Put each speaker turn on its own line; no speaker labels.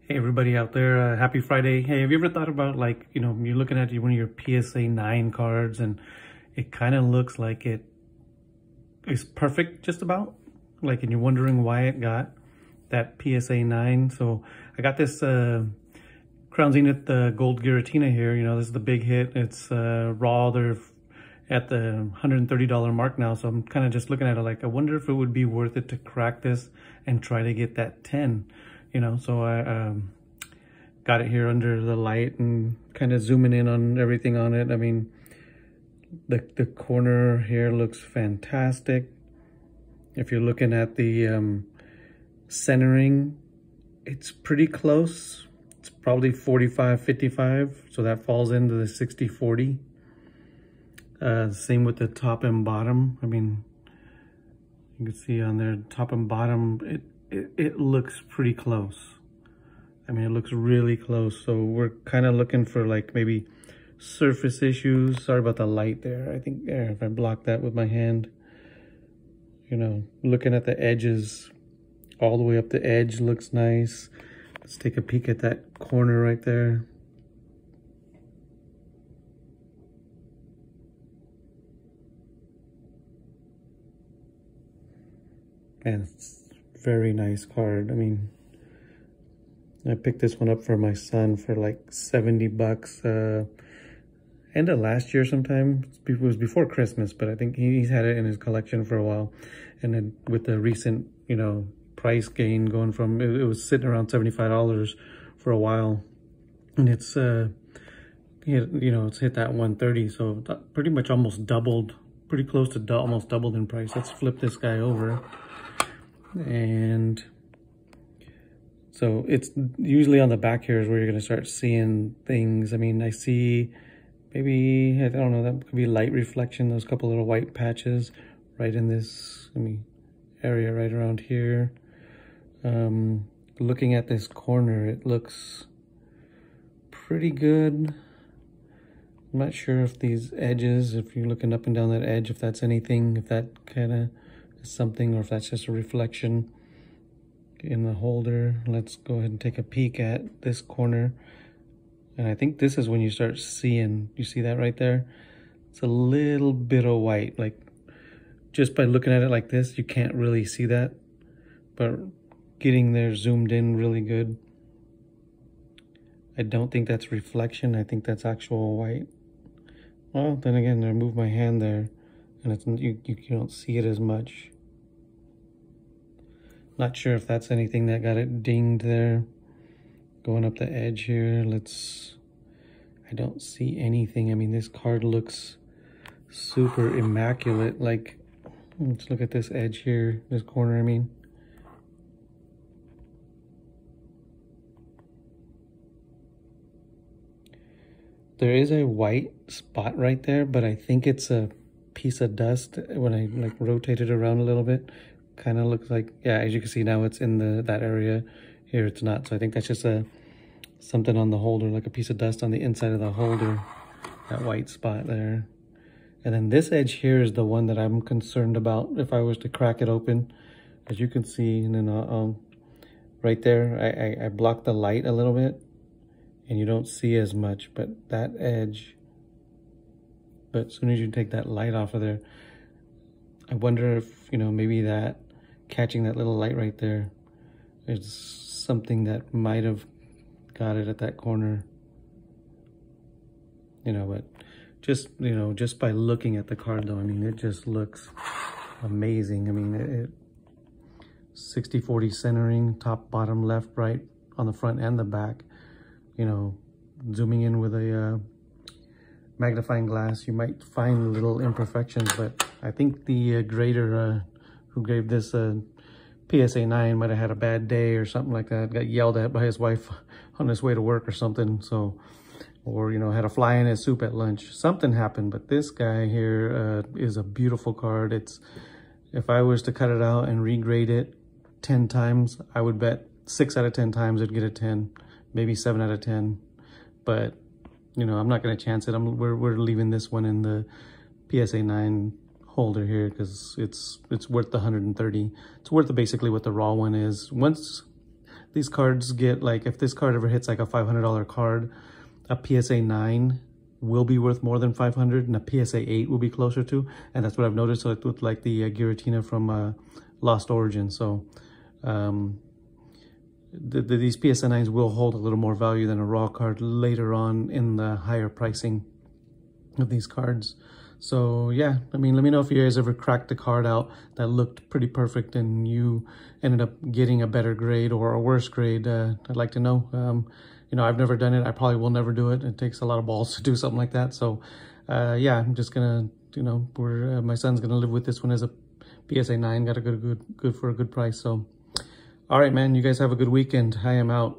Hey everybody out there, happy Friday. Hey, have you ever thought about, like, you're looking at one of your PSA 9 cards and it kind of looks like it is perfect just about, like, and you're wondering why it got that PSA 9. So I got this Crown Zenith Gold Giratina here. This is the big hit. It's raw. They're at the $130 mark now. So I'm kind of just looking at it like, I wonder if it would be worth it to crack this and try to get that 10. So I got it here under the light and kind of zooming in on everything on it. I mean, the corner here looks fantastic. If you're looking at the centering, it's pretty close. It's probably 45-55, so that falls into the 60-40. Same with the top and bottom. I mean, you can see on there, top and bottom, it looks pretty close. I mean, it looks really close. So we're kind of looking for like maybe surface issues. Sorry about the light there. I think there, if I block that with my hand, looking at the edges, all the way up the edge looks nice. Let's take a peek at that corner right there. And it's very nice card. I mean, I picked this one up for my son for like 70 bucks. End of last year sometime. It was before Christmas, but I think he's had it in his collection for a while. And then with the recent, price gain going from, it was sitting around $75 for a while. And it's, it's hit that 130. So pretty much almost doubled, pretty close to almost doubled in price. Let's flip this guy over. And so it's usually on the back here is where you're going to start seeing things. I mean, I see maybe, I don't know, that could be light reflection. Those couple little white patches right in this area right around here. Looking at this corner, it looks pretty good. I'm not sure if these edges, if you're looking up and down that edge, if that's anything, if that kind of is something, or if that's just a reflection in the holder. Let's go ahead and take a peek at this corner. And I think this is when you start seeing, you see that right there? It's a little bit of white. Like, just by looking at it like this, you can't really see that. But getting there zoomed in really good. I don't think that's reflection. I think that's actual white. Well, then again, I moved my hand there, and it's you don't see it as much. Not sure if that's anything that got it dinged there. Going up the edge here, I don't see anything. I mean, this card looks super immaculate. Like, let's look at this edge here, this corner, I mean. There is a white spot right there, but I think it's a piece of dust. When I like rotate it around a little bit, kind of looks like, yeah, as you can see now, it's in that area. Here it's not. So I think that's just something on the holder, like a piece of dust on the inside of the holder, that white spot there. And then this edge here is the one that I'm concerned about if I was to crack it open. As you can see, and then right there, I blocked the light a little bit, and you don't see as much, but that edge, but as soon as you take that light off of there, I wonder if, maybe that, catching that little light right there is something that might have got it at that corner. But just, just by looking at the card though, I mean, it just looks amazing. I mean, it 60-40 centering, top, bottom, left, right, on the front and the back. Zooming in with a magnifying glass, you might find little imperfections, but I think the grader who gave this PSA 9 might have had a bad day or something like that. Got yelled at by his wife on his way to work or something. So, or, had a fly in his soup at lunch. Something happened, but this guy here is a beautiful card. If I was to cut it out and regrade it 10 times, I would bet 6 out of 10 times it'd get a 10, maybe 7 out of 10. But, I'm not going to chance it. We're leaving this one in the PSA 9 holder here because it's worth the 130. It's worth basically what the raw one is. Once these cards get, like, if this card ever hits like a $500 card, a PSA 9 will be worth more than 500 and a PSA 8 will be closer to, and that's what I've noticed. So with like the Giratina from Lost Origin. So these PSA 9s will hold a little more value than a raw card later on in the higher pricing of these cards. So yeah, I mean, let me know if you guys ever cracked a card out that looked pretty perfect and you ended up getting a better grade or a worse grade. I'd like to know. You know, I've never done it. I probably will never do it. It takes a lot of balls to do something like that. So yeah, I'm just gonna, you know, my son's gonna live with this one as a PSA 9. Got a good for a good price. So all right, man, you guys have a good weekend. I am out.